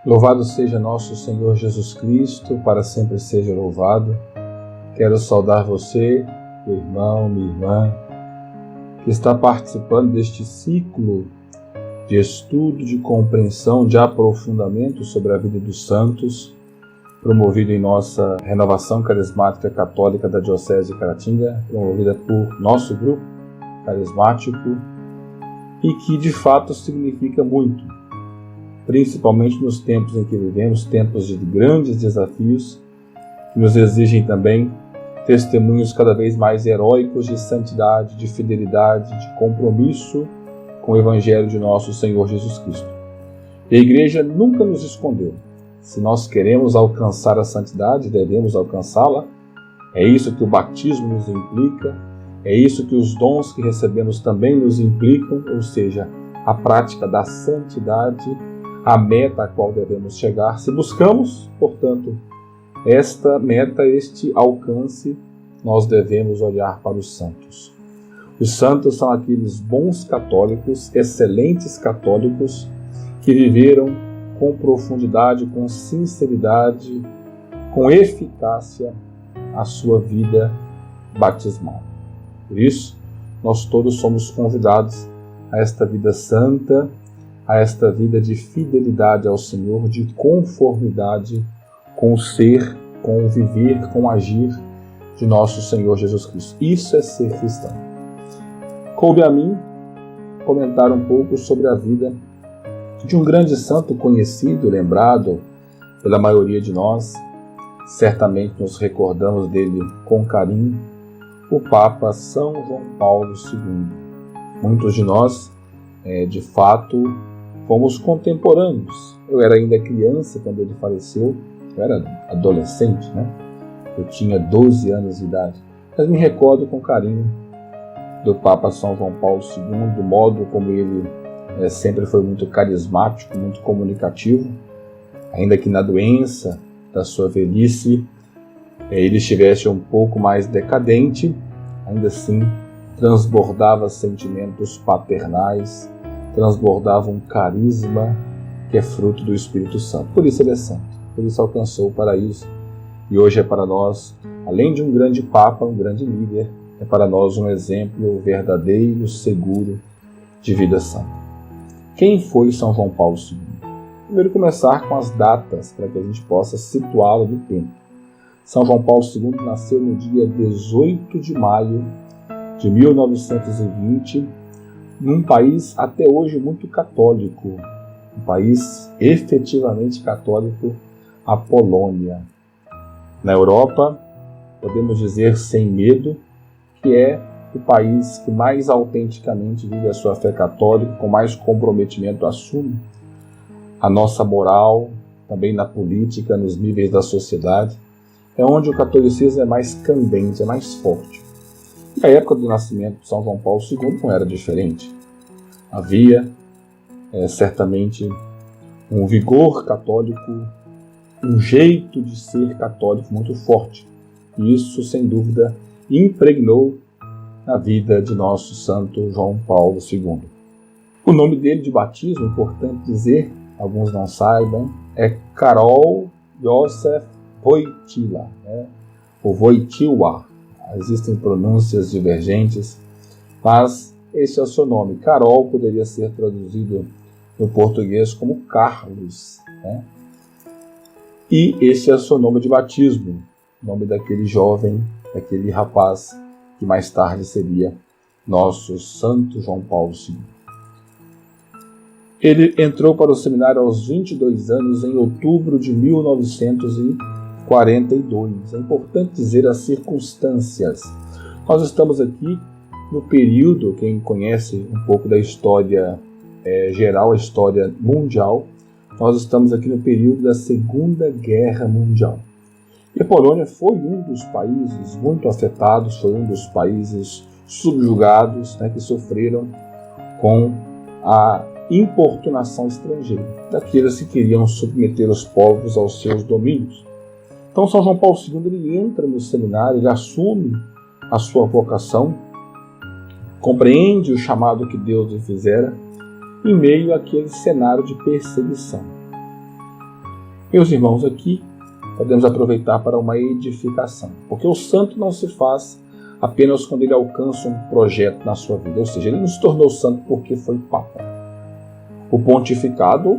Louvado seja nosso Senhor Jesus Cristo, para sempre seja louvado. Quero saudar você, meu irmão, minha irmã, que está participando deste ciclo de estudo, de compreensão, de aprofundamento sobre a vida dos santos, promovido em nossa Renovação Carismática Católica da Diocese de Caratinga, promovida por nosso grupo carismático, e que de fato significa muito, principalmente nos tempos em que vivemos, tempos de grandes desafios, que nos exigem também testemunhos cada vez mais heróicos de santidade, de fidelidade, de compromisso com o Evangelho de nosso Senhor Jesus Cristo. E a Igreja nunca nos escondeu. Se nós queremos alcançar a santidade, devemos alcançá-la. É isso que o batismo nos implica, é isso que os dons que recebemos também nos implicam, ou seja, a prática da santidade, a meta a qual devemos chegar. Se buscamos, portanto, esta meta, este alcance, nós devemos olhar para os santos. Os santos são aqueles bons católicos, excelentes católicos, que viveram com profundidade, com sinceridade, com eficácia a sua vida batismal. Por isso, nós todos somos convidados a esta vida santa, a esta vida de fidelidade ao Senhor, de conformidade com o ser, com o viver, com o agir de nosso Senhor Jesus Cristo. Isso é ser cristão. Coube a mim comentar um pouco sobre a vida de um grande santo conhecido, lembrado pela maioria de nós. Certamente nos recordamos dele com carinho, o Papa São João Paulo II. Muitos de nós, de fato, fomos contemporâneos. Eu era ainda criança quando ele faleceu, eu era adolescente, né? Eu tinha 12 anos de idade, mas me recordo com carinho do Papa São João Paulo II, do modo como ele sempre foi muito carismático, muito comunicativo, ainda que na doença da sua velhice ele estivesse um pouco mais decadente, ainda assim transbordava sentimentos paternais, transbordava um carisma que é fruto do Espírito Santo. Por isso ele é santo, por isso alcançou o paraíso. E hoje é para nós, além de um grande Papa, um grande líder, é para nós um exemplo verdadeiro, seguro de vida santa. Quem foi São João Paulo II? Primeiro começar com as datas, para que a gente possa situá-lo no tempo. São João Paulo II nasceu no dia 18 de maio de 1920, num país até hoje muito católico, um país efetivamente católico, a Polônia. Na Europa, podemos dizer sem medo, que é o país que mais autenticamente vive a sua fé católica, com mais comprometimento assume a nossa moral, também na política, nos níveis da sociedade. É onde o catolicismo é mais candente, é mais forte. E a época do nascimento de São João Paulo II não era diferente. Havia, certamente, um vigor católico, um jeito de ser católico muito forte. E isso, sem dúvida, impregnou na vida de nosso santo João Paulo II. O nome dele de batismo, importante dizer, alguns não saibam, é Karol Józef Wojtyła, ou Wojtyła. Existem pronúncias divergentes, mas esse é o seu nome. Karol poderia ser traduzido no português como Carlos, E esse é o seu nome de batismo, nome daquele jovem, daquele rapaz que mais tarde seria nosso santo João Paulo II. Ele entrou para o seminário aos 22 anos, em outubro de 1942. É importante dizer as circunstâncias. Nós estamos aqui no período, quem conhece um pouco da história geral, a história mundial, nós estamos aqui no período da Segunda Guerra Mundial. E a Polônia foi um dos países muito afetados, foi um dos países subjugados, que sofreram com a importunação estrangeira, daqueles que queriam submeter os povos aos seus domínios. Então São João Paulo II ele entra no seminário, ele assume a sua vocação, compreende o chamado que Deus lhe fizera em meio àquele cenário de perseguição. Meus irmãos, aqui podemos aproveitar para uma edificação, porque o santo não se faz apenas quando ele alcança um projeto na sua vida, ou seja, ele não se tornou santo porque foi papa. O pontificado,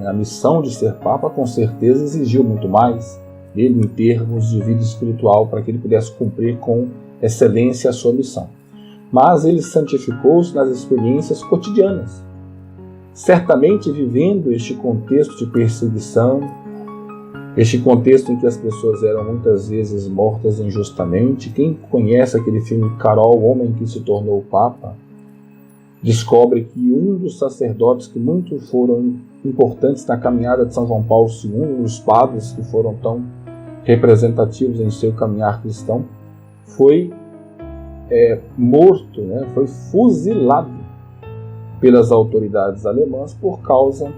a missão de ser papa, com certeza exigiu muito mais dele em termos de vida espiritual para que ele pudesse cumprir com excelência a sua missão. Mas ele santificou-se nas experiências cotidianas, certamente vivendo este contexto de perseguição, este contexto em que as pessoas eram muitas vezes mortas injustamente. Quem conhece aquele filme Carol, o Homem que se Tornou Papa, descobre que um dos sacerdotes que muito foram importantes na caminhada de São João Paulo II, os padres que foram tão representativos em seu caminhar cristão, foi morto, foi fuzilado pelas autoridades alemãs por causa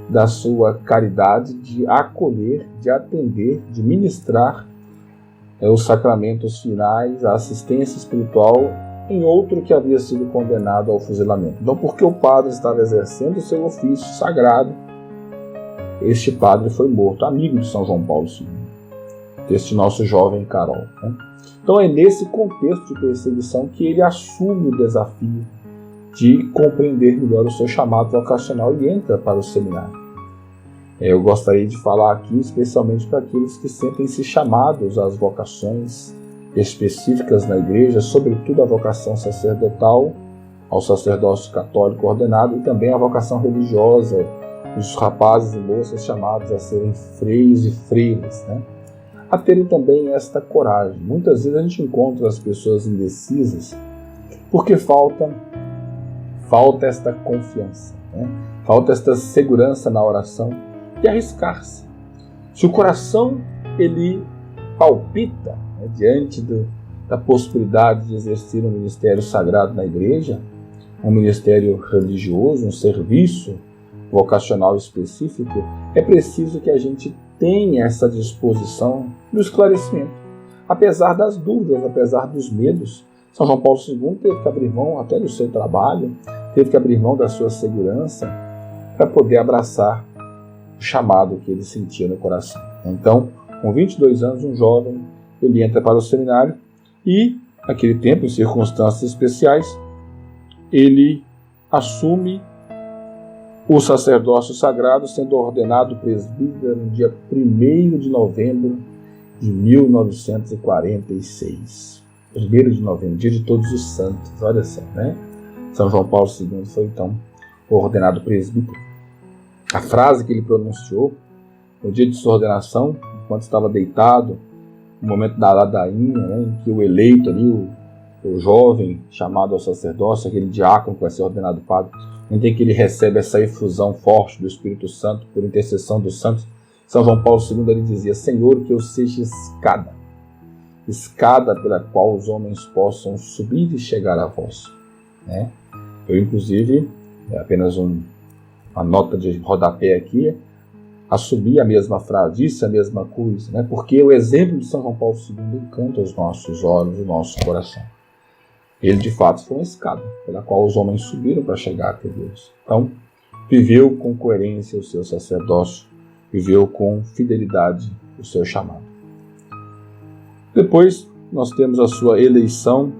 da sua caridade de acolher, de atender, de ministrar os sacramentos finais, a assistência espiritual em outro que havia sido condenado ao fuzilamento. Então, porque o padre estava exercendo o seu ofício sagrado, este padre foi morto, amigo de São João Paulo II, deste nosso jovem Carol. Então é nesse contexto de perseguição que ele assume o desafio de compreender melhor o seu chamado vocacional e entra para o seminário. Eu gostaria de falar aqui especialmente para aqueles que sentem-se chamados às vocações específicas na igreja, sobretudo a vocação sacerdotal, ao sacerdócio católico ordenado, e também a vocação religiosa, os rapazes e moças chamados a serem freios e freiras, a terem também esta coragem. Muitas vezes a gente encontra as pessoas indecisas porque falta esta confiança, falta esta segurança na oração e arriscar-se. Se o coração ele palpita diante da possibilidade de exercer um ministério sagrado na igreja, um ministério religioso, um serviço vocacional específico, é preciso que a gente tenha essa disposição do esclarecimento. Apesar das dúvidas, apesar dos medos, São João Paulo II teve que abrir mão até do seu trabalho, teve que abrir mão da sua segurança para poder abraçar o chamado que ele sentia no coração. Então, com 22 anos, um jovem, ele entra para o seminário e, naquele tempo, em circunstâncias especiais, ele assume o sacerdócio sagrado, sendo ordenado presbítero no dia 1º de novembro de 1946. 1º de novembro, dia de Todos os Santos, olha só, São João Paulo II foi, então, ordenado presbítero. A frase que ele pronunciou no dia de sua ordenação, enquanto estava deitado, no momento da ladainha, em que o eleito ali, o jovem chamado ao sacerdócio, aquele diácono que vai ser ordenado padre, em que ele recebe essa efusão forte do Espírito Santo por intercessão dos santos, São João Paulo II ele dizia: Senhor, que eu seja escada pela qual os homens possam subir e chegar a vós. Eu, inclusive, apenas uma nota de rodapé aqui, assumi a mesma frase, disse a mesma coisa, porque o exemplo de São João Paulo II encanta os nossos olhos, o nosso coração. Ele, de fato, foi uma escada pela qual os homens subiram para chegar até Deus. Então, viveu com coerência o seu sacerdócio, viveu com fidelidade o seu chamado. Depois, nós temos a sua eleição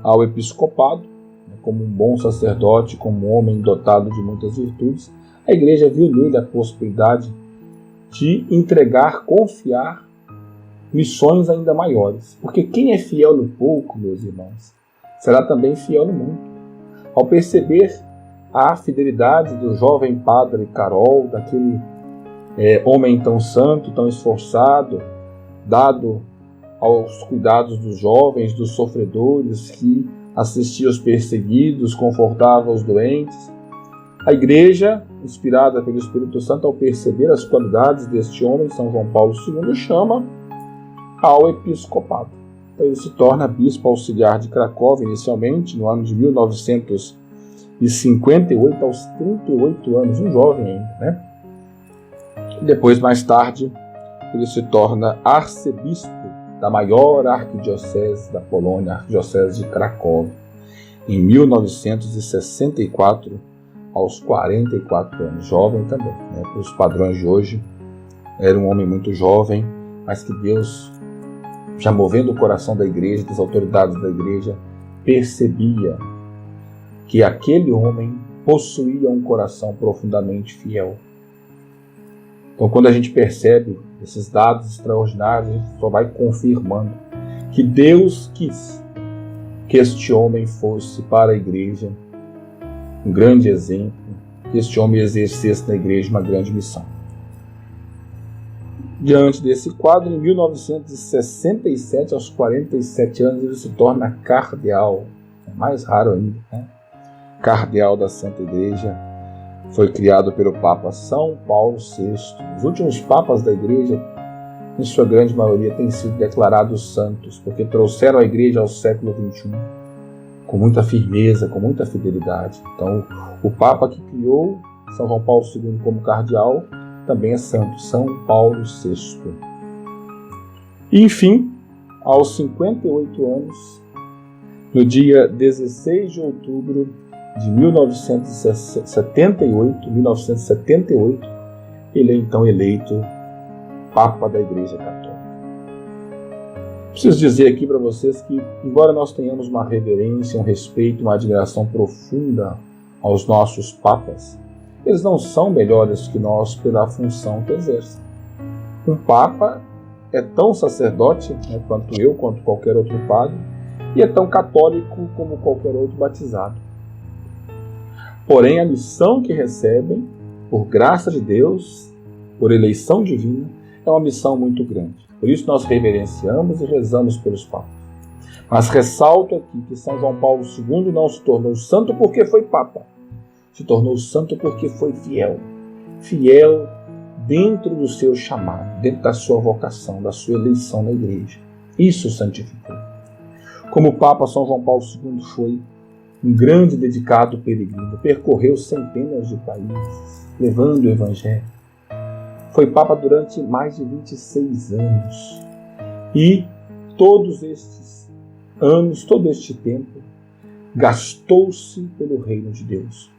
ao episcopado, como um bom sacerdote, como um homem dotado de muitas virtudes. A igreja viu nele a possibilidade de entregar, confiar missões ainda maiores. Porque quem é fiel no pouco, meus irmãos, será também fiel no muito. Ao perceber a fidelidade do jovem padre Carol, daquele homem tão santo, tão esforçado, dado aos cuidados dos jovens, dos sofredores, que assistia aos perseguidos, confortava os doentes, a igreja, inspirada pelo Espírito Santo, ao perceber as qualidades deste homem, São João Paulo II, chama ao episcopado. Então, ele se torna bispo auxiliar de Cracóvia, inicialmente, no ano de 1958, aos 38 anos, um jovem ainda, E depois, mais tarde, ele se torna arcebispo da maior arquidiocese da Polônia, a arquidiocese de Cracóvia, em 1964, aos 44 anos, jovem também, para os padrões de hoje, era um homem muito jovem, mas que Deus, já movendo o coração da igreja, das autoridades da igreja, percebia que aquele homem possuía um coração profundamente fiel. Então, quando a gente percebe esses dados extraordinários, a gente só vai confirmando que Deus quis que este homem fosse para a igreja um grande exemplo, que este homem exercesse na igreja uma grande missão. Diante desse quadro, em 1967, aos 47 anos, ele se torna cardeal, mais raro ainda, né? Cardeal da Santa Igreja. Foi criado pelo Papa São Paulo VI. Os últimos papas da igreja, em sua grande maioria, têm sido declarados santos, porque trouxeram a igreja ao século XXI com muita firmeza, com muita fidelidade. Então, o Papa que criou São João Paulo II como cardeal também é santo, São Paulo VI. E, enfim, aos 58 anos, no dia 16 de outubro de 1978, ele é então eleito Papa da Igreja Católica. Preciso dizer aqui para vocês que, embora nós tenhamos uma reverência, um respeito, uma admiração profunda aos nossos papas, eles não são melhores que nós pela função que exercem. Um papa é tão sacerdote, né, quanto eu, quanto qualquer outro padre, e é tão católico como qualquer outro batizado. Porém, a missão que recebem, por graça de Deus, por eleição divina, é uma missão muito grande. Por isso nós reverenciamos e rezamos pelos papas. Mas ressalto aqui que São João Paulo II não se tornou santo porque foi papa. Se tornou santo porque foi fiel. Fiel dentro do seu chamado, dentro da sua vocação, da sua eleição na igreja. Isso o santificou. Como Papa, São João Paulo II foi um grande dedicado peregrino, percorreu centenas de países, levando o Evangelho. Foi Papa durante mais de 26 anos. E todos estes anos, todo este tempo, gastou-se pelo reino de Deus.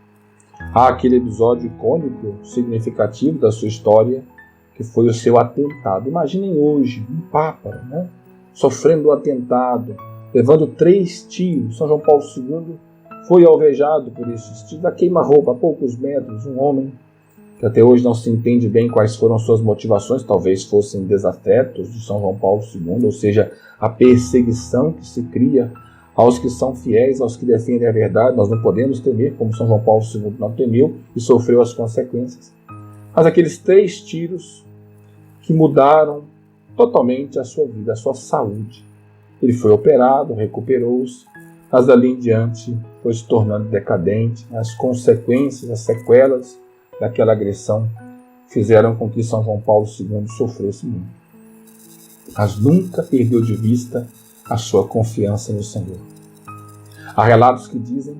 Há aquele episódio icônico, significativo da sua história, que foi o seu atentado. Imaginem hoje, um Papa, né, sofrendo um atentado, levando 3 tiros. São João Paulo II foi alvejado por esses tiros, a queima-roupa, a poucos metros, um homem que até hoje não se entende bem quais foram suas motivações, talvez fossem desafetos de São João Paulo II, ou seja, a perseguição que se cria aos que são fiéis, aos que defendem a verdade. Nós não podemos temer, como São João Paulo II não temeu e sofreu as consequências. Mas aqueles 3 tiros que mudaram totalmente a sua vida, a sua saúde. Ele foi operado, recuperou-se, mas dali em diante foi se tornando decadente. As consequências, as sequelas daquela agressão fizeram com que São João Paulo II sofresse muito. Mas nunca perdeu de vista a sua confiança no Senhor. Há relatos que dizem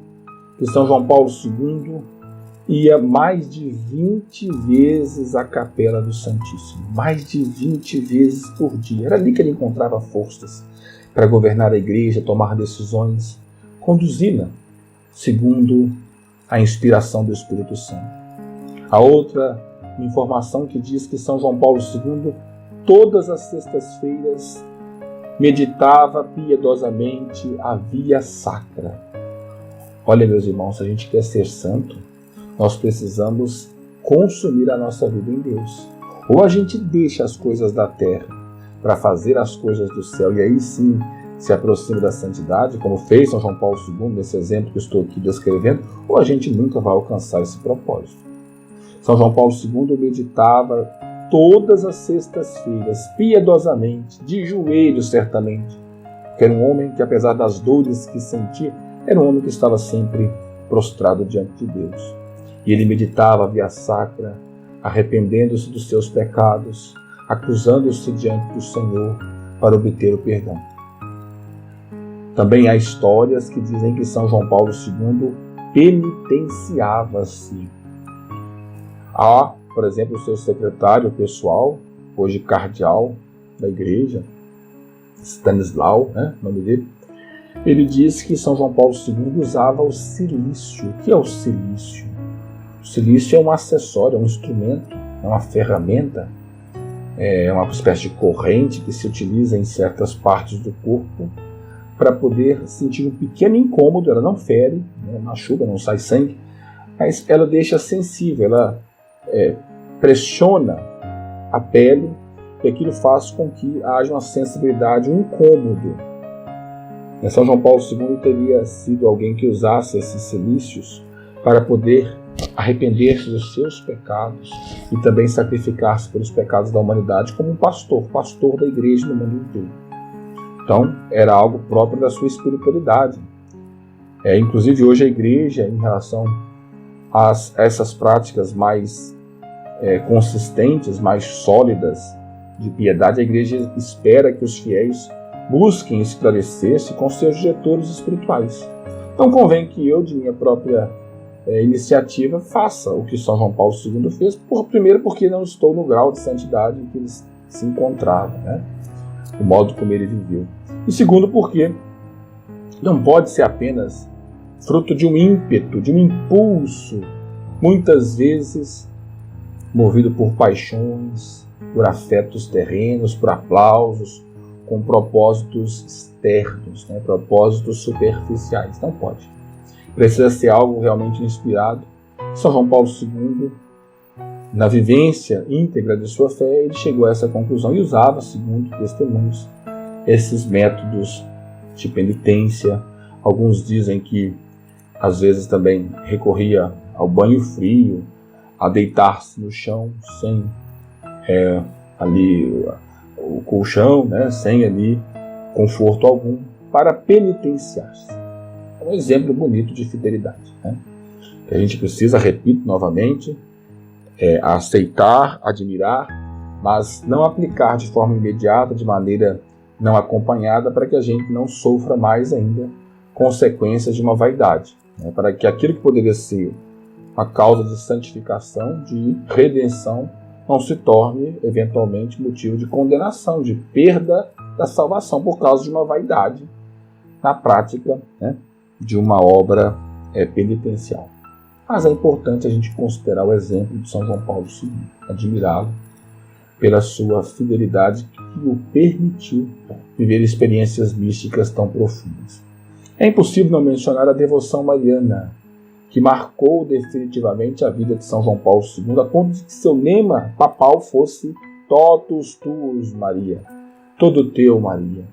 que São João Paulo II ia mais de 20 vezes à Capela do Santíssimo, mais de 20 vezes por dia. Era ali que ele encontrava forças para governar a igreja, tomar decisões, conduzi-la segundo a inspiração do Espírito Santo. Há outra informação que diz que São João Paulo II, todas as sextas-feiras, meditava piedosamente a via sacra. Olha, meus irmãos, se a gente quer ser santo, nós precisamos consumir a nossa vida em Deus. Ou a gente deixa as coisas da terra para fazer as coisas do céu, e aí sim se aproxima da santidade, como fez São João Paulo II, nesse exemplo que eu estou aqui descrevendo, ou a gente nunca vai alcançar esse propósito. São João Paulo II meditava todas as sextas-feiras, piedosamente, de joelhos certamente, que era um homem que, apesar das dores que sentia, era um homem que estava sempre prostrado diante de Deus. E ele meditava a via sacra, arrependendo-se dos seus pecados, acusando-se diante do Senhor para obter o perdão. Também há histórias que dizem que São João Paulo II penitenciava-se. Há, por exemplo, o seu secretário pessoal, hoje cardeal da igreja, Stanislau, né, o nome dele, ele diz que São João Paulo II usava o cilício. O que é o cilício? O cilício é um acessório, é um instrumento, é uma ferramenta é uma espécie de corrente que se utiliza em certas partes do corpo para poder sentir um pequeno incômodo. Ela não fere, não machuca, não sai sangue, mas ela deixa sensível, ela pressiona a pele, e aquilo faz com que haja uma sensibilidade, um incômodo. São João Paulo II teria sido alguém que usasse esses silícios para poder arrepender-se dos seus pecados e também sacrificar-se pelos pecados da humanidade como um pastor da igreja no mundo inteiro. Então, era algo próprio da sua espiritualidade. Inclusive, hoje a igreja, em relação a essas práticas mais consistentes, mais sólidas de piedade, a igreja espera que os fiéis busquem esclarecer-se com seus diretores espirituais. Então convém que eu, de minha própria iniciativa, faça o que São João Paulo II fez, primeiro porque não estou no grau de santidade em que ele se encontrava, o modo como ele viveu. E segundo porque não pode ser apenas fruto de um ímpeto, de um impulso, muitas vezes movido por paixões, por afetos terrenos, por aplausos, com propósitos externos, propósitos superficiais. Não pode. Precisa ser algo realmente inspirado. São João Paulo II, na vivência íntegra de sua fé, ele chegou a essa conclusão e usava, segundo testemunhos, esses métodos de penitência. Alguns dizem que, às vezes, também recorria ao banho frio, a deitar-se no chão sem ali o colchão, sem ali conforto algum, para penitenciar-se. É um exemplo bonito de fidelidade, que a gente precisa, repito novamente, aceitar, admirar, mas não aplicar de forma imediata, de maneira não acompanhada, para que a gente não sofra mais ainda consequências de uma vaidade, para que aquilo que poderia ser uma causa de santificação, de redenção, não se torne, eventualmente, motivo de condenação, de perda da salvação por causa de uma vaidade na prática de uma obra penitencial. Mas é importante a gente considerar o exemplo de São João Paulo II, admirá-lo pela sua fidelidade que o permitiu viver experiências místicas tão profundas. É impossível não mencionar a devoção mariana, que marcou definitivamente a vida de São João Paulo II, a ponto de que seu lema papal fosse Totus tuus, Maria, todo teu, Maria.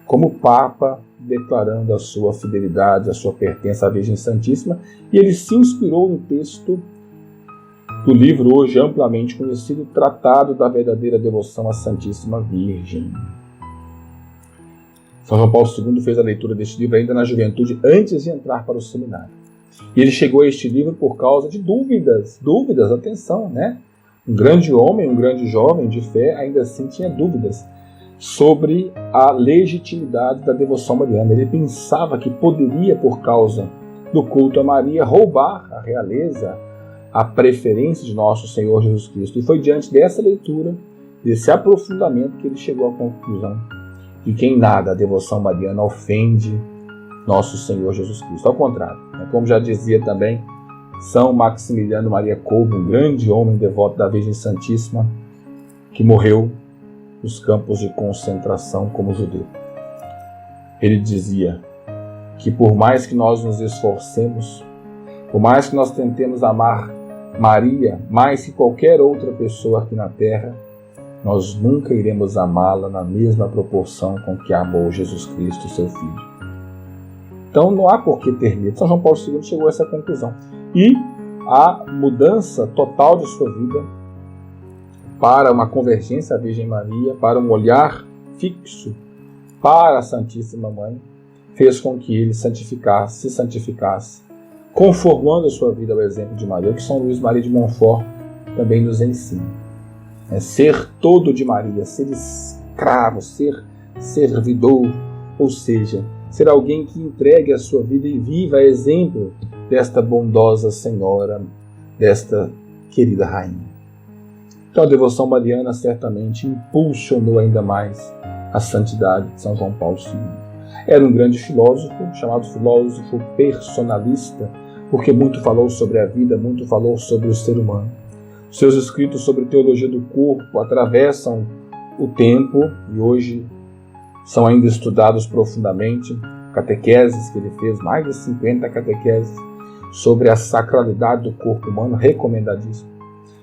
Como Papa, declarando a sua fidelidade, a sua pertença à Virgem Santíssima, e ele se inspirou no texto do livro hoje amplamente conhecido, Tratado da Verdadeira Devoção à Santíssima Virgem. São João Paulo II fez a leitura deste livro ainda na juventude, antes de entrar para o seminário. E ele chegou a este livro por causa de dúvidas, atenção, Um grande homem, um grande jovem de fé, ainda assim tinha dúvidas sobre a legitimidade da devoção mariana. Ele pensava que poderia, por causa do culto a Maria, roubar a realeza, a preferência de nosso Senhor Jesus Cristo. E foi diante dessa leitura, desse aprofundamento, que ele chegou à conclusão de que em nada a devoção mariana ofende nosso Senhor Jesus Cristo. Ao contrário, como já dizia também São Maximiliano Maria Kolbe, um grande homem devoto da Virgem Santíssima, que morreu nos campos de concentração como judeu. Ele dizia que por mais que nós nos esforcemos, por mais que nós tentemos amar Maria mais que qualquer outra pessoa aqui na Terra, nós nunca iremos amá-la na mesma proporção com que amou Jesus Cristo, seu Filho. Então não há por que ter medo. São João Paulo II chegou a essa conclusão. E a mudança total de sua vida para uma convergência à Virgem Maria, para um olhar fixo para a Santíssima Mãe, fez com que ele se santificasse, conformando a sua vida ao exemplo de Maria, que São Luís Maria de Montfort também nos ensina. Ser todo de Maria, ser escravo, ser servidor, ou seja, ser alguém que entregue a sua vida e viva a exemplo desta bondosa Senhora, desta querida Rainha. Então a devoção mariana certamente impulsionou ainda mais a santidade de São João Paulo II. Era um grande filósofo, chamado filósofo personalista, porque muito falou sobre a vida, muito falou sobre o ser humano. Seus escritos sobre teologia do corpo atravessam o tempo e hoje são ainda estudados profundamente. Catequeses que ele fez, mais de 50 catequeses sobre a sacralidade do corpo humano, recomendadíssimo.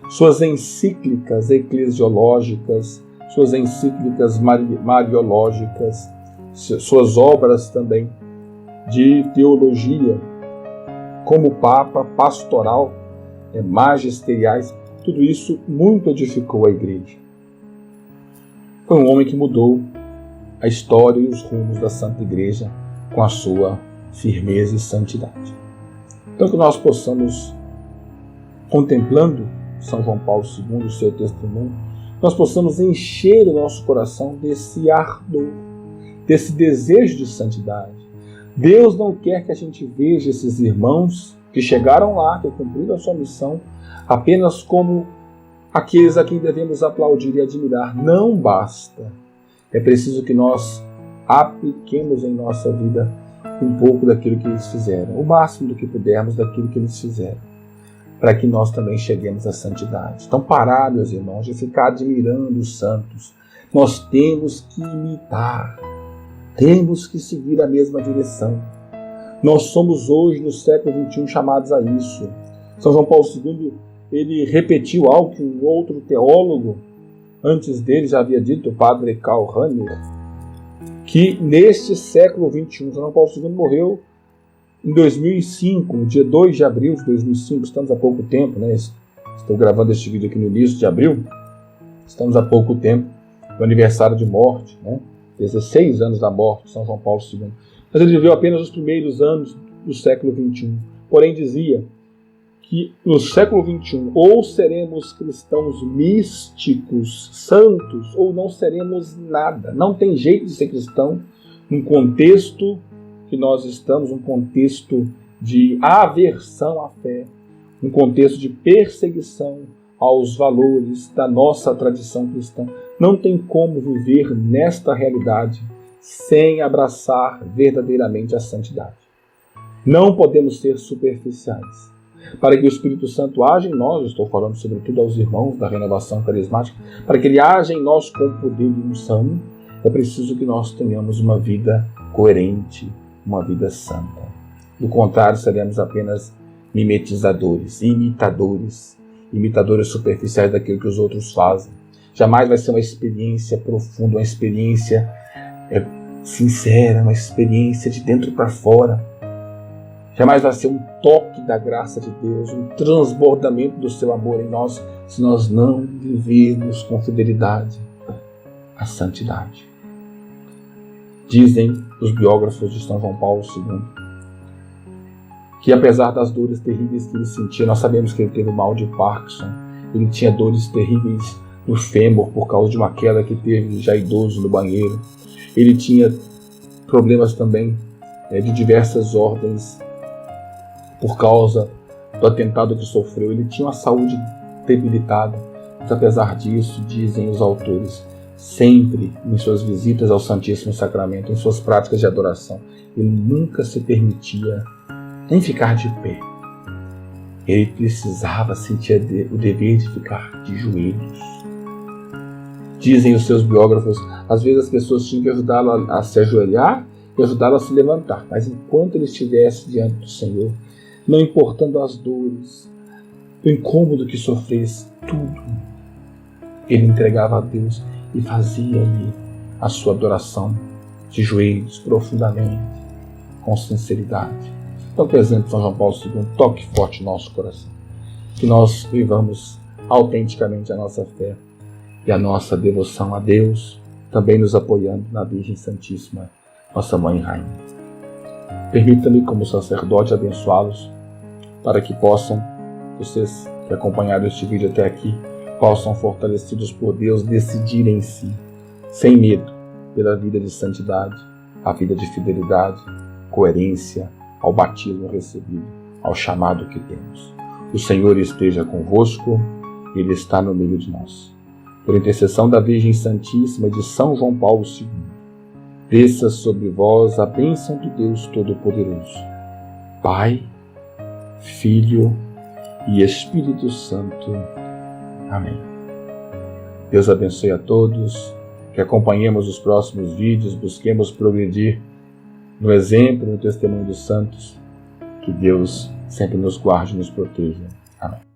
Suas encíclicas eclesiológicas, suas encíclicas mariológicas, suas obras também de teologia, como Papa, pastoral, magisteriais, tudo isso muito edificou a Igreja. Foi um homem que mudou a história e os rumos da Santa Igreja com a sua firmeza e santidade. Então que nós possamos, contemplando São João Paulo II, o seu testemunho, nós possamos encher o nosso coração desse ardor, desse desejo de santidade. Deus não quer que a gente veja esses irmãos que chegaram lá, que cumpriram a sua missão, apenas como aqueles a quem devemos aplaudir e admirar. Não basta. É preciso que nós apliquemos em nossa vida um pouco daquilo que eles fizeram, o máximo do que pudermos daquilo que eles fizeram, para que nós também cheguemos à santidade. Então, parar, meus irmãos, de ficar admirando os santos. Nós temos que imitar, temos que seguir a mesma direção. Nós somos hoje, no século XXI, chamados a isso. São João Paulo II, ele repetiu algo que um outro teólogo, antes dele, já havia dito, o padre Karl Rahner, que neste século XXI, São João Paulo II morreu em 2005, no dia 2 de abril de 2005, estamos há pouco tempo, né? Estou gravando este vídeo aqui no início de abril, estamos há pouco tempo do aniversário de morte, né? 16 anos da morte de São João Paulo II. Mas ele viveu apenas os primeiros anos do século XXI. Porém dizia que no século XXI ou seremos cristãos místicos, santos, ou não seremos nada. Não tem jeito de ser cristão num contexto que nós estamos, um contexto de aversão à fé, um contexto de perseguição aos valores da nossa tradição cristã. Não tem como viver nesta realidade sem abraçar verdadeiramente a santidade. Não podemos ser superficiais. Para que o Espírito Santo haja em nós, estou falando sobretudo aos irmãos da renovação carismática, para que ele haja em nós com poder e unção, é preciso que nós tenhamos uma vida coerente, uma vida santa. Do contrário, seremos apenas mimetizadores, imitadores superficiais daquilo que os outros fazem. Jamais vai ser uma experiência profunda, uma experiência sincera, uma experiência de dentro para fora. Jamais vai ser um toque da graça de Deus, um transbordamento do seu amor em nós, se nós não vivermos com fidelidade a santidade. Dizem os biógrafos de São João Paulo II que, apesar das dores terríveis que ele sentia, nós sabemos que ele teve o mal de Parkinson, ele tinha dores terríveis no fêmur por causa de uma queda que teve já idoso no banheiro. Ele tinha problemas também de diversas ordens por causa do atentado que sofreu. Ele tinha uma saúde debilitada, mas apesar disso, dizem os autores, sempre em suas visitas ao Santíssimo Sacramento, em suas práticas de adoração, ele nunca se permitia nem ficar de pé. Ele precisava sentir o dever de ficar de joelhos. Dizem os seus biógrafos, às vezes as pessoas tinham que ajudá-lo a se ajoelhar e ajudá-lo a se levantar, mas enquanto ele estivesse diante do Senhor, não importando as dores, o incômodo que sofresse, tudo, ele entregava a Deus e fazia ali a sua adoração de joelhos, profundamente, com sinceridade. Então, por exemplo, São João Paulo II, toque forte no nosso coração, que nós vivamos autenticamente a nossa fé e a nossa devoção a Deus, também nos apoiando na Virgem Santíssima, nossa Mãe e Rainha. Permita-me, como sacerdote, abençoá-los, para que possam, vocês que acompanharam este vídeo até aqui, possam, fortalecidos por Deus, decidir em si, sem medo, pela vida de santidade, a vida de fidelidade, coerência ao batismo recebido, ao chamado que temos. O Senhor esteja convosco, Ele está no meio de nós. Por intercessão da Virgem Santíssima e de São João Paulo II, desça sobre vós a bênção de Deus Todo-Poderoso, Pai, Filho e Espírito Santo. Amém. Deus abençoe a todos, que acompanhemos os próximos vídeos, busquemos progredir no exemplo, no testemunho dos santos. Que Deus sempre nos guarde e nos proteja. Amém.